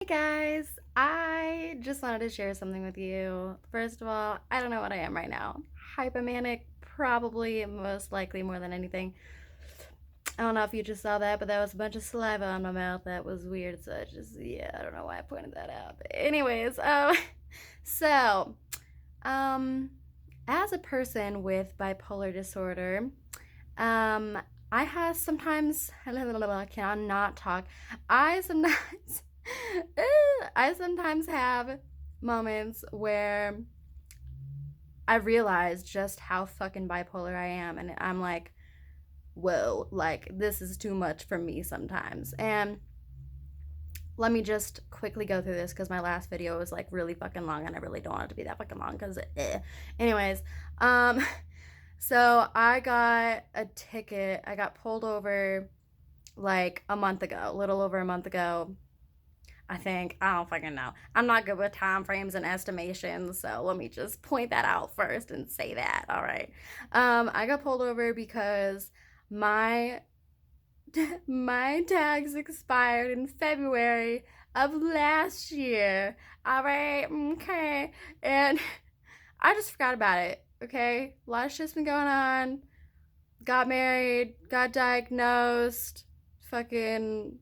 Hey guys, I just wanted to share something with you. First of all, I don't know what I am right now. Hypomanic, probably, most likely more than anything. I don't know if you just saw that, but that was a bunch of saliva on my mouth. That was weird, so yeah, I don't know why I pointed that out. But anyways, so, um, as a person with bipolar disorder, um, I have sometimes, I cannot talk. I sometimes I sometimes have moments where I realize just how fucking bipolar I am, and I'm like, whoa, like, this is too much for me sometimes. And let me just quickly go through this because my last video was like really fucking long, and I really don't want it to be that fucking long because, anyways, um, so I got a ticket. I got pulled over like a month ago, a little over a month ago, I think. I don't fucking know. I'm not good with time frames and estimations, so let me just point that out first and say that. All right. I got pulled over because my my tags expired in February of last year. All right. Okay. And I just forgot about it. Okay. A lot of shit's been going on. Got married, got diagnosed, fucking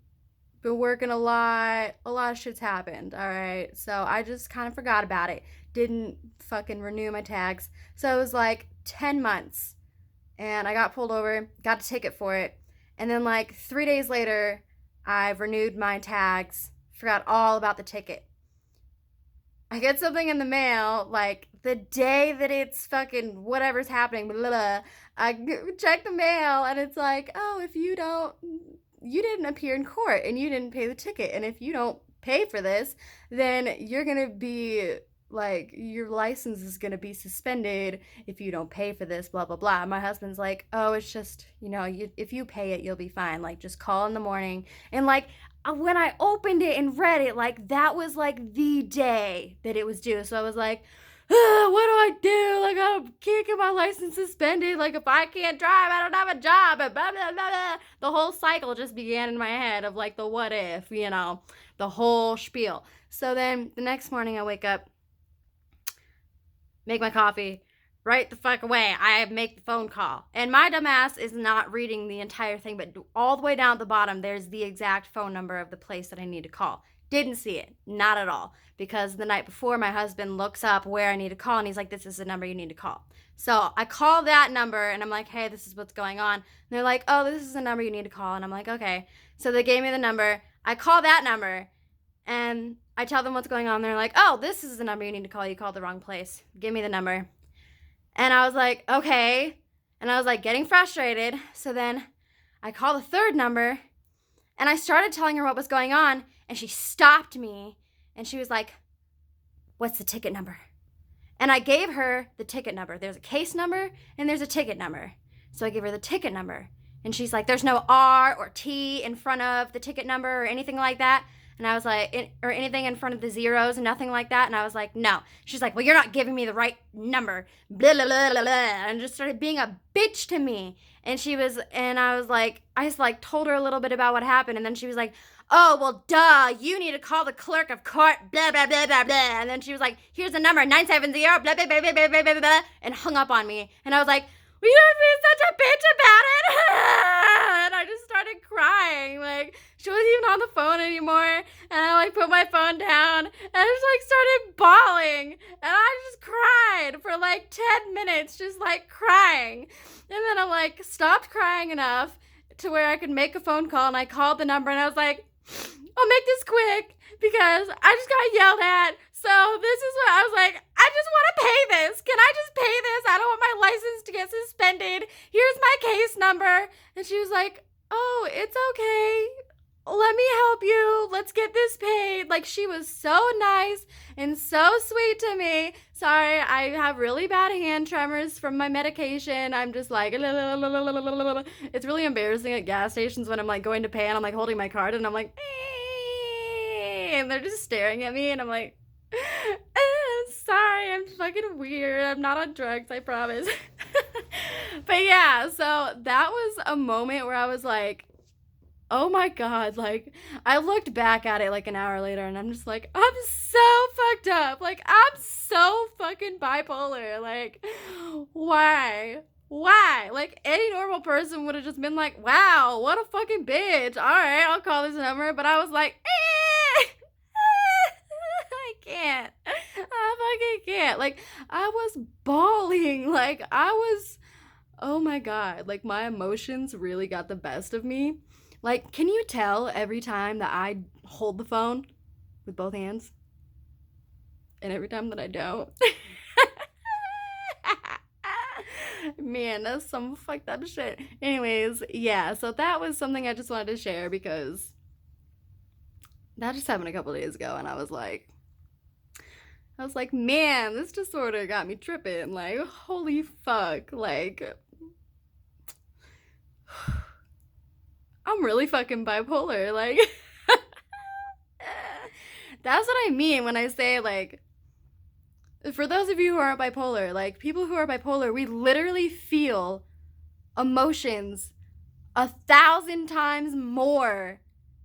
been working a lot of shit's happened, all right? So I just kind of forgot about it. Didn't fucking renew my tags. So it was like 10 months, and I got pulled over, got a ticket for it. And then like 3 days later, I renewed my tags, forgot all about the ticket. I get something in the mail like the day that it's fucking whatever's happening, blah, blah, blah. I check the mail and it's like, oh, if you didn't appear in court and you didn't pay the ticket. And if you don't pay for this, then you're going to be like, your license is going to be suspended if you don't pay for this, blah, blah, blah. My husband's like, oh, it's just, if you pay it, you'll be fine. Like, just call in the morning. And like, when I opened it and read it, like, that was like the day that it was due. So I was like, what do I do? Like, I can't get my license suspended. Like, if I can't drive, I don't have a job. And blah, blah, blah, blah. The whole cycle just began in my head of like the what if, the whole spiel. So then the next morning I wake up, make my coffee, right the fuck away. I make the phone call. And my dumbass is not reading the entire thing, but all the way down at the bottom, there's the exact phone number of the place that I need to call. Didn't see it. Not at all. Because the night before, my husband looks up where I need to call, and he's like, this is the number you need to call. So I call that number, and I'm like, hey, this is what's going on. And they're like, oh, this is the number you need to call. And I'm like, okay. So they gave me the number. I call that number, and I tell them what's going on. They're like, oh, this is the number you need to call. You called the wrong place. Give me the number. And I was like, okay. And I was like getting frustrated. So then I called the third number, and I started telling her what was going on, and she stopped me, and she was like, what's the ticket number? And I gave her the ticket number. There's a case number and there's a ticket number. So I gave her the ticket number, and she's like, there's no R or T in front of the ticket number or anything like that. And I was like, or anything in front of the zeros, nothing like that. And I was like, no. She's like, well, you're not giving me the right number. Blah, blah, blah, blah, blah. And just started being a bitch to me. And I was like, I just like told her a little bit about what happened. And then she was like, oh, well, duh, you need to call the clerk of court, blah, blah, blah, blah, blah. And then she was like, here's the number, 970, blah, blah, blah, blah, blah, blah, blah, blah, and hung up on me. And I was like, well, you don't be such a bitch about it. And I just started crying. Like, she wasn't even on the phone anymore. And I, like, put my phone down. And I just, like, started bawling. And I just cried for, like, 10 minutes. Just, like, crying. And then I, like, stopped crying enough to where I could make a phone call. And I called the number. And I was like, I'll make this quick because I just got yelled at. So this is what I was like, I just want to pay this. Can I just pay this? I don't want my license to get suspended. Here's my case number. And she was like, oh, it's okay. Let me help you. Let's get this paid. Like, she was so nice and so sweet to me. Sorry, I have really bad hand tremors from my medication. I'm just like, it's really embarrassing at gas stations when I'm like going to pay and I'm like holding my card and I'm like, and they're just staring at me and I'm like, sorry, I'm fucking weird. I'm not on drugs, I promise. But yeah, so that was a moment where I was like, Oh my God. Like, I looked back at it like an hour later and I'm just like, I'm so fucked up. Like, I'm so fucking bipolar. Like, why? Why? Like, any normal person would have just been like, wow, what a fucking bitch. All right, I'll call this number. But I was like, I can't. I fucking can't. Like, I was bawling. Like, oh my God. Like, my emotions really got the best of me. Like, can you tell every time that I hold the phone with both hands? And every time that I don't? Man, that's some fucked up shit. Anyways, yeah, so that was something I just wanted to share because that just happened a couple days ago and I was like, man, this disorder got me tripping. Like, holy fuck. Like, I'm really fucking bipolar. Like, that's what I mean when I say, like, for those of you who aren't bipolar, like, people who are bipolar, we literally feel emotions 1,000 times more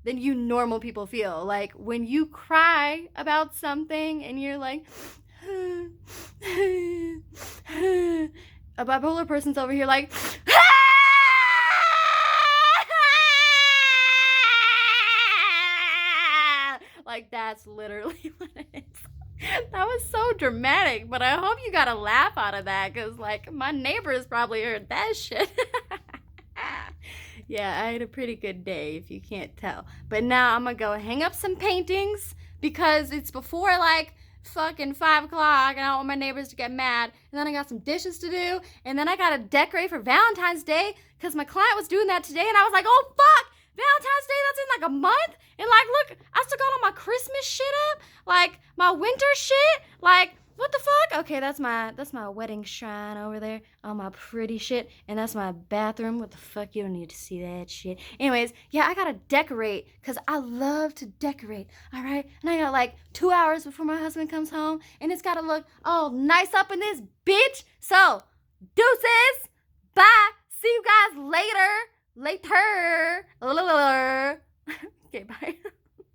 than you normal people feel. Like, when you cry about something and you're like, a bipolar person's over here like, like, that's literally what it is. That was so dramatic, but I hope you got a laugh out of that because, like, my neighbors probably heard that shit. Yeah, I had a pretty good day, if you can't tell. But now I'm gonna go hang up some paintings because it's before, like, fucking 5 o'clock and I don't want my neighbors to get mad. And then I got some dishes to do. And then I gotta decorate for Valentine's Day because my client was doing that today. And I was like, oh, fuck! Valentine's Day, that's in like a month? And, like, look, I still got all my Christmas shit up. Like, my winter shit. Like, what the fuck? Okay, that's my wedding shrine over there. All my pretty shit. And that's my bathroom. What the fuck? You don't need to see that shit. Anyways, yeah, I gotta decorate because I love to decorate. All right? And I got like 2 hours before my husband comes home. And it's gotta look all nice up in this bitch. So, deuces. Bye. See you guys later. Later. Okay, bye.